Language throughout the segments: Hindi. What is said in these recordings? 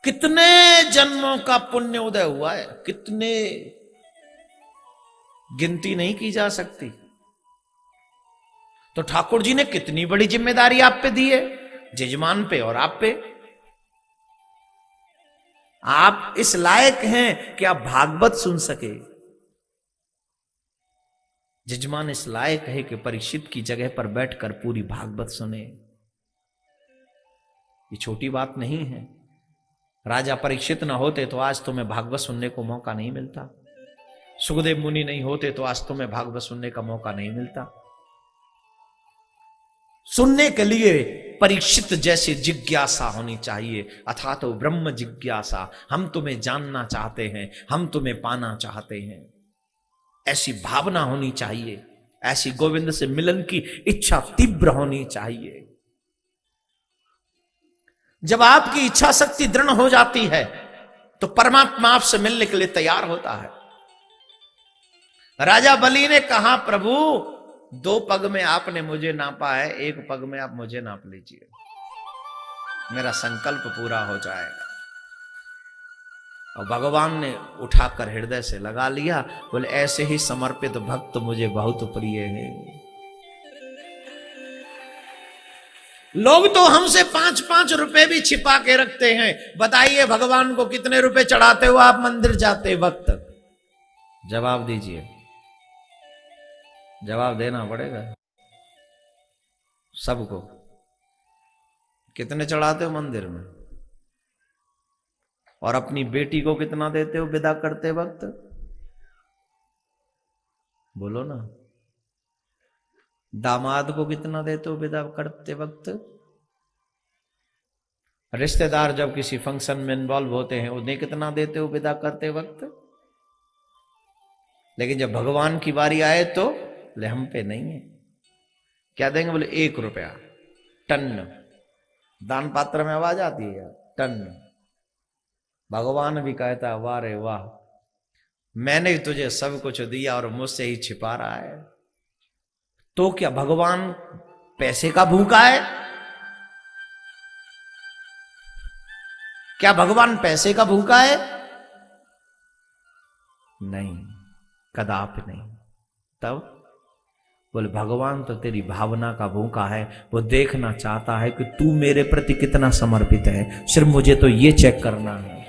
कितने जन्मों का पुण्य उदय हुआ है, कितने, गिनती नहीं की जा सकती। तो ठाकुर जी ने कितनी बड़ी जिम्मेदारी आप पे दी है, जजमान पे और आप पे। आप इस लायक हैं कि आप भागवत सुन सके। जजमान इस लायक है कि परीक्षित की जगह पर बैठकर पूरी भागवत सुने। ये छोटी बात नहीं है। राजा परीक्षित न होते तो आज तुम्हें भागवत सुनने को मौका नहीं मिलता। सुखदेव मुनि नहीं होते तो आज तुम्हें भागवत सुनने का मौका नहीं मिलता। सुनने के लिए परीक्षित जैसे जिज्ञासा होनी चाहिए, अथा तो ब्रह्म जिज्ञासा। हम तुम्हें जानना चाहते हैं, हम तुम्हें पाना चाहते हैं, ऐसी भावना होनी चाहिए। ऐसी गोविंद से मिलन की इच्छा तीव्र होनी चाहिए। जब आपकी इच्छा शक्ति दृढ़ हो जाती है तो परमात्मा आपसे मिलने के लिए तैयार होता है। राजा बलि ने कहा, प्रभु 2 पग में आपने मुझे नापा है, 1 पग में आप मुझे नाप लीजिए, मेरा संकल्प पूरा हो जाएगा। और भगवान ने उठाकर हृदय से लगा लिया, बोले ऐसे ही समर्पित भक्त मुझे बहुत प्रिय है। लोग तो हमसे 5-5 रुपए भी छिपा के रखते हैं। बताइए भगवान को कितने रुपए चढ़ाते हो आप मंदिर जाते वक्त? जवाब दीजिए, जवाब देना पड़ेगा सबको। कितने चढ़ाते हो मंदिर में? और अपनी बेटी को कितना देते हो विदा करते वक्त? बोलो ना। दामाद को कितना देते हो विदा करते वक्त? रिश्तेदार जब किसी फंक्शन में इन्वॉल्व होते हैं उन्हें कितना देते हो विदा करते वक्त? लेकिन जब भगवान की बारी आए तो ले हम पे नहीं है। क्या देंगे? बोले 1 रुपया टन। दान पात्र में आवाज आती है यार, टन। भगवान भी कहता है वाह रे वाह, मैंने तुझे सब कुछ दिया और मुझसे ही छिपा रहा है। तो क्या भगवान पैसे का भूखा है? क्या भगवान पैसे का भूखा है? नहीं, कदापि नहीं। तब बोले भगवान तो तेरी भावना का भूखा है। वो देखना चाहता है कि तू मेरे प्रति कितना समर्पित है। सिर्फ मुझे तो ये चेक करना है,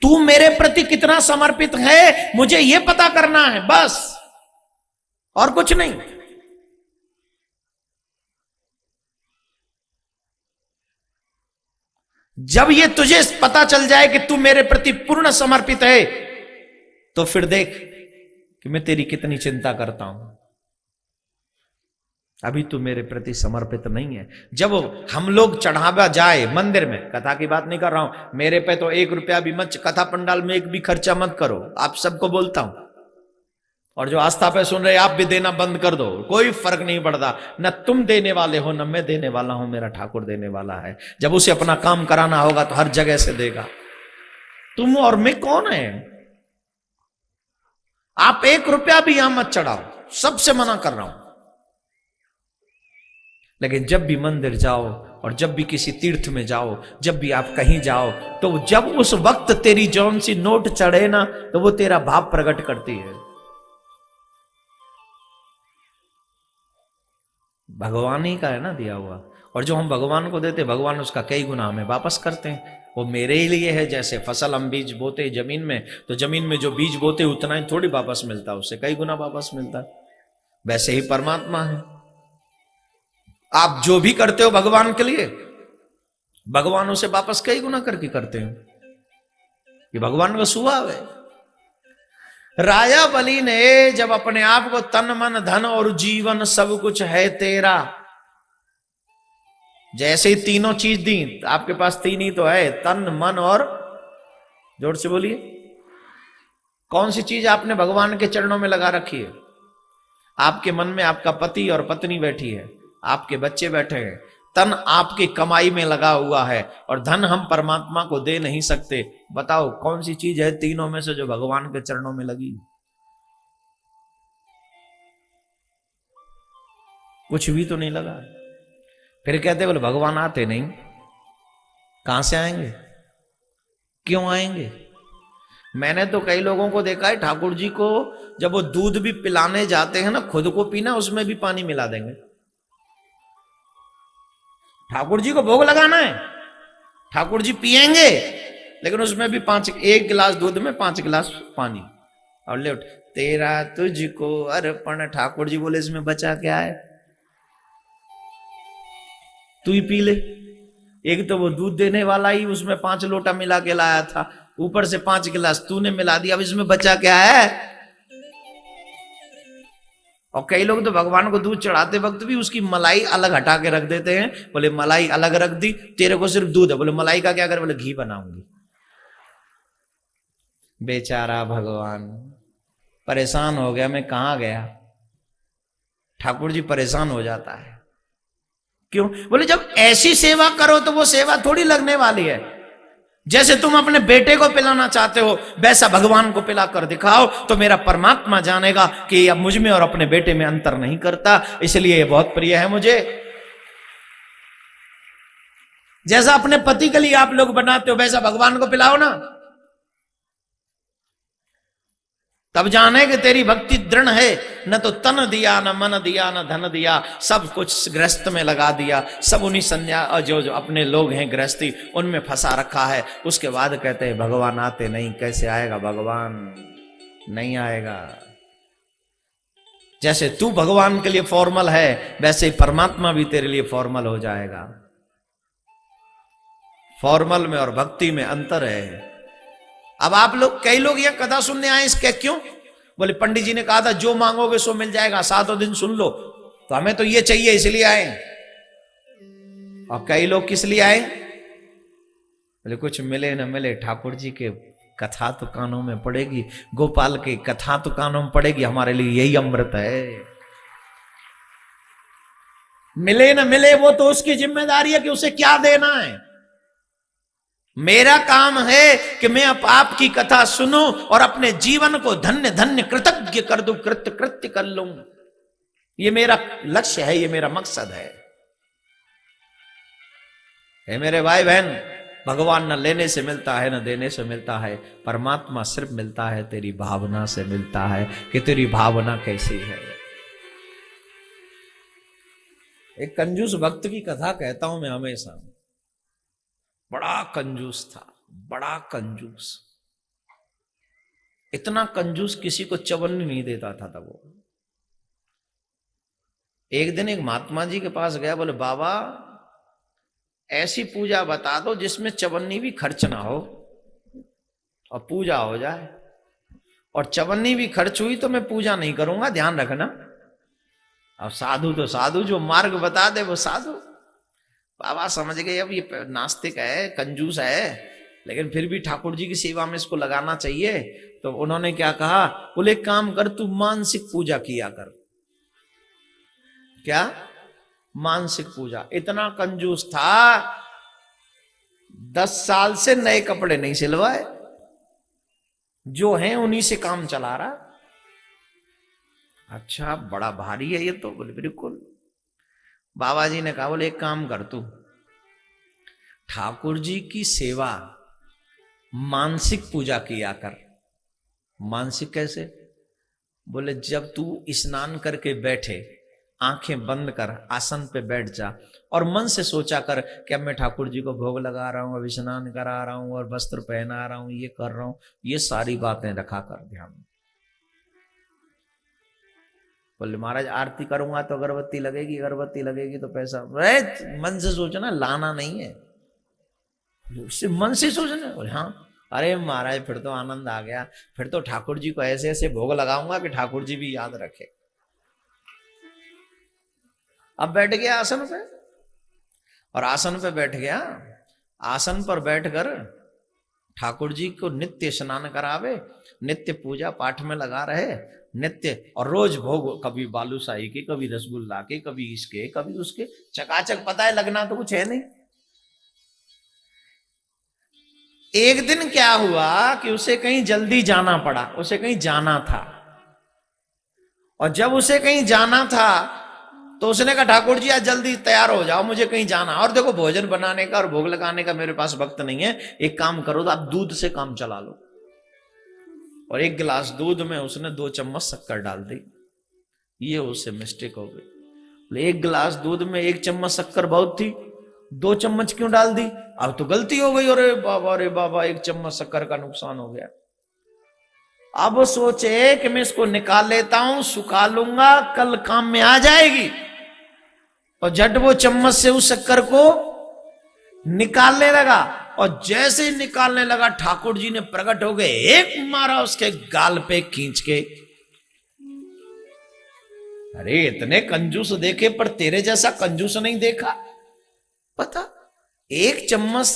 तू मेरे प्रति कितना समर्पित है, मुझे यह पता करना है बस, और कुछ नहीं। जब ये तुझे पता चल जाए कि तू मेरे प्रति पूर्ण समर्पित है, तो फिर देख कि मैं तेरी कितनी चिंता करता हूं। अभी तू मेरे प्रति समर्पित नहीं है। जब हम लोग चढ़ावा जाए मंदिर में, कथा की बात नहीं कर रहा हूं, मेरे पे तो 1 रुपया भी मत, कथा पंडाल में 1 भी खर्चा मत करो, आप सबको बोलता हूं। और जो आस्था पे सुन रहे आप भी देना बंद कर दो, कोई फर्क नहीं पड़ता। न तुम देने वाले हो न मैं देने वाला हूं, मेरा ठाकुर देने वाला है। जब उसे अपना काम कराना होगा तो हर जगह से देगा। तुम और मैं कौन है? आप 1 रुपया भी यहां मत चढ़ाओ, सबसे मना कर रहा हूं। लेकिन जब भी मंदिर जाओ और जब भी किसी तीर्थ में जाओ, जब भी आप कहीं जाओ, तो जब उस वक्त तेरी जौन सी नोट चढ़े ना, तो वो तेरा भाव प्रकट करती है। भगवान ही का है ना दिया हुआ, और जो हम भगवान को देते, भगवान उसका कई गुना हमें वापस करते हैं। वो मेरे ही लिए है। जैसे फसल हम बीज बोते जमीन में, तो जमीन में जो बीज बोते उतना ही थोड़ी वापस मिलता, उससे कई गुना वापस मिलता। वैसे ही परमात्मा है। आप जो भी करते हो भगवान के लिए, भगवान उसे वापस कई गुना करके करते हैं। ये भगवान का स्वभाव है। राजा बलि ने जब अपने आप को तन मन धन और जीवन सब कुछ है तेरा, जैसे ही तीनों चीज दी, आपके पास 3 ही तो है, तन मन और, जोर से बोलिए, कौन सी चीज आपने भगवान के चरणों में लगा रखी है? आपके मन में आपका पति और पत्नी बैठी है, आपके बच्चे बैठे हैं, तन आपकी कमाई में लगा हुआ है, और धन हम परमात्मा को दे नहीं सकते। बताओ कौन सी चीज है तीनों में से जो भगवान के चरणों में लगी? कुछ भी तो नहीं लगा। फिर कहते बोले भगवान आते नहीं, कहां से आएंगे, क्यों आएंगे? मैंने तो कई लोगों को देखा है ठाकुर जी को जब वो दूध भी पिलाने जाते हैं ना, खुद को पीना उसमें भी पानी मिला देंगे। ठाकुर जी को भोग लगाना है, ठाकुर जी पिएंगे, लेकिन उसमें भी 1 गिलास दूध में 5 गिलास पानी। और ले उठ, तेरा तुझको अर्पण। ठाकुर जी बोले इसमें बचा क्या है, तू ही पी ले। एक तो वो दूध देने वाला ही उसमें 5 लोटा मिला के लाया था, ऊपर से 5 गिलास तूने मिला दिया, अब इसमें बचा क्या है? और कई लोग तो भगवान को दूध चढ़ाते वक्त भी उसकी मलाई अलग हटा के रख देते हैं। बोले मलाई अलग रख दी, तेरे को सिर्फ दूध है। बोले मलाई का क्या कर? बोले घी बनाऊंगी। बेचारा भगवान परेशान हो गया, मैं कहां गया। ठाकुर जी परेशान हो जाता है, क्यों? बोले जब ऐसी सेवा करो तो वो सेवा थोड़ी लगने वाली है। जैसे तुम अपने बेटे को पिलाना चाहते हो वैसा भगवान को पिला कर दिखाओ, तो मेरा परमात्मा जानेगा कि अब मुझ में और अपने बेटे में अंतर नहीं करता, इसलिए ये बहुत प्रिय है मुझे। जैसा अपने पति के लिए आप लोग बनाते हो वैसा भगवान को पिलाओ ना, तब जाने कि तेरी भक्ति दृढ़ है। न तो तन दिया, न मन दिया, न धन दिया, सब कुछ गृहस्थ में लगा दिया, सब उन्हीं संन्यास जो अपने लोग हैं गृहस्थी उनमें फंसा रखा है। उसके बाद कहते हैं भगवान आते नहीं। कैसे आएगा भगवान? नहीं आएगा। जैसे तू भगवान के लिए फॉर्मल है वैसे ही परमात्मा भी तेरे लिए फॉर्मल हो जाएगा। फॉर्मल में और भक्ति में अंतर है। अब आप लोग, कई लोग ये कथा सुनने आए, इसके क्यों? बोले पंडित जी ने कहा था जो मांगोगे सो मिल जाएगा, 7 दिन सुन लो, तो हमें तो ये चाहिए इसलिए आए। और कई लोग किस लिए आए? बोले कुछ मिले न मिले, ठाकुर जी के कथा तो कानों में पड़ेगी, गोपाल की कथा तो कानों में पड़ेगी, हमारे लिए यही अमृत है। मिले न मिले वो तो उसकी जिम्मेदारी है कि उसे क्या देना है। मेरा काम है कि मैं आपकी कथा सुनूं और अपने जीवन को धन्य धन्य कृतज्ञ कर दूं, कृत्य कृत्य कर लूं। ये मेरा लक्ष्य है, ये मेरा मकसद है। हे मेरे भाई बहन, भगवान न लेने से मिलता है न देने से मिलता है, परमात्मा सिर्फ मिलता है तेरी भावना से मिलता है कि तेरी भावना कैसी है। एक कंजूस भक्त की कथा कहता हूं मैं हमेशा। बड़ा कंजूस था, बड़ा कंजूस, इतना कंजूस किसी को चवन्नी नहीं देता था तब वो। एक दिन एक महात्मा जी के पास गया, बोले बाबा ऐसी पूजा बता दो जिसमें चवन्नी भी खर्च ना हो और पूजा हो जाए, और चवन्नी भी खर्च हुई तो मैं पूजा नहीं करूंगा, ध्यान रखना। अब साधु तो साधु, जो मार्ग बता दे वो साधु। बाबा समझ गए अब ये नास्तिक है, कंजूस है, लेकिन फिर भी ठाकुर जी की सेवा में इसको लगाना चाहिए। तो उन्होंने क्या कहा? बोले एक काम कर, तू मानसिक पूजा किया कर। क्या? मानसिक पूजा। इतना कंजूस था, 10 साल से नए कपड़े नहीं सिलवाए, जो हैं उन्हीं से काम चला रहा। अच्छा बड़ा भारी है ये तो। बोले बिल्कुल। बाबा जी ने कहा, बोले एक काम कर, तू ठाकुर जी की सेवा मानसिक पूजा किया कर। मानसिक कैसे? बोले जब तू स्नान करके बैठे, आंखें बंद कर, आसन पे बैठ जा और मन से सोचा कर कि अब मैं ठाकुर जी को भोग लगा रहा हूं, अब स्नान करा रहा हूं और वस्त्र पहना रहा हूं, ये कर रहा हूं, ये सारी बातें रखा कर ध्यान। बोले महाराज आरती करूंगा तो अगरबत्ती लगेगी, अगरबत्ती लगेगी तो पैसा। मन से सोचना, लाना नहीं है, मन से सोचना। बोले हाँ। अरे महाराज फिर तो आनंद आ गया, फिर तो ठाकुर जी को ऐसे ऐसे भोग लगाऊंगा कि ठाकुर जी भी याद रखे। अब बैठ गया आसन पे, और आसन पे बैठ गया, आसन पर बैठकर ठाकुर जी को नित्य स्नान करावे, नित्य पूजा पाठ में लगा रहे, नित्य, और रोज भोग, कभी बालूशाही के, कभी रसगुल्ला के, कभी इसके, कभी उसके, चकाचक। पता है लगना तो कुछ है नहीं। एक दिन क्या हुआ कि उसे कहीं जल्दी जाना पड़ा, उसे कहीं जाना था, और जब उसे कहीं जाना था तो उसने कहा ठाकुर जी आज जल्दी तैयार हो जाओ, मुझे कहीं जाना, और देखो भोजन बनाने का और भोग लगाने का मेरे पास वक्त नहीं है, एक काम करो तो आप दूध से काम चला लो। और एक गिलास दूध में उसने 2 चम्मच शक्कर डाल दी। ये उससे मिस्टेक हो गई। एक गिलास दूध में 1 चम्मच शक्कर बहुत थी, 2 चम्मच क्यों डाल दी? अब तो गलती हो गई, अरे बाबा 1 चम्मच शक्कर का नुकसान हो गया। अब सोचे कि मैं इसको निकाल लेता हूं, सुखा लूंगा, कल काम में आ जाएगी। और झट वो चम्मच से उस शक्कर को निकालने लगा, और जैसे ही निकालने लगा ठाकुर जी ने प्रकट हो गए, एक मारा उसके गाल पे खींच के। अरे इतने कंजूस देखे पर तेरे जैसा कंजूस नहीं देखा। पता 1 चम्मच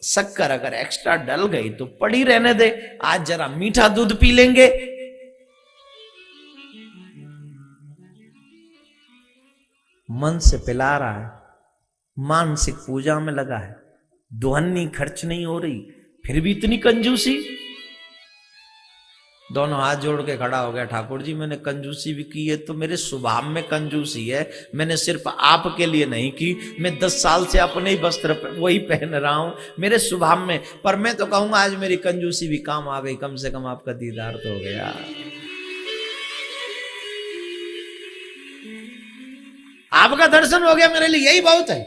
शक्कर अगर एक्स्ट्रा डल गई तो पड़ी रहने दे, आज जरा मीठा दूध पी लेंगे। मन से पिला रहा है, मानसिक पूजा में लगा है, दुहन्नी खर्च नहीं हो रही, फिर भी इतनी कंजूसी। दोनों हाथ जोड़ के खड़ा हो गया, ठाकुर जी मैंने कंजूसी भी की है तो मेरे स्वभाव में कंजूसी है, मैंने सिर्फ आपके लिए नहीं की, मैं 10 साल से अपने ही वस्त्र वही पहन रहा हूं, मेरे स्वभाव में। पर मैं तो कहूंगा आज मेरी कंजूसी भी काम आ गई, कम से कम आपका दीदार तो हो गया। आपका दर्शन हो गया, मेरे लिए यही बहुत है।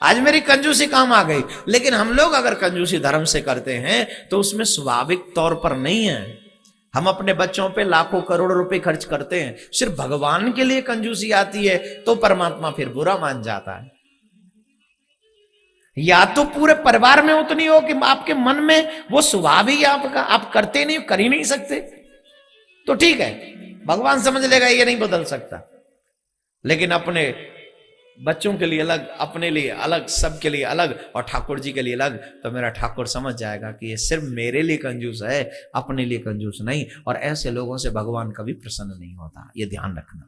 आज मेरी कंजूसी काम आ गई। लेकिन हम लोग अगर कंजूसी धर्म से करते हैं तो उसमें स्वाभाविक तौर पर नहीं है। हम अपने बच्चों पे लाखों करोड़ों रुपए खर्च करते हैं, सिर्फ भगवान के लिए कंजूसी आती है तो परमात्मा फिर बुरा मान जाता है। या तो पूरे परिवार में उतनी हो कि आपके मन में वो स्वभाव ही आपका, आप करते नहीं, कर ही नहीं सकते, तो ठीक है, भगवान समझ लेगा ये नहीं बदल सकता। लेकिन अपने बच्चों के लिए अलग, अपने लिए अलग, सबके लिए अलग, और ठाकुर जी के लिए अलग, तो मेरा ठाकुर समझ जाएगा कि ये सिर्फ मेरे लिए कंजूस है, अपने लिए कंजूस नहीं। और ऐसे लोगों से भगवान कभी प्रसन्न नहीं होता, ये ध्यान रखना।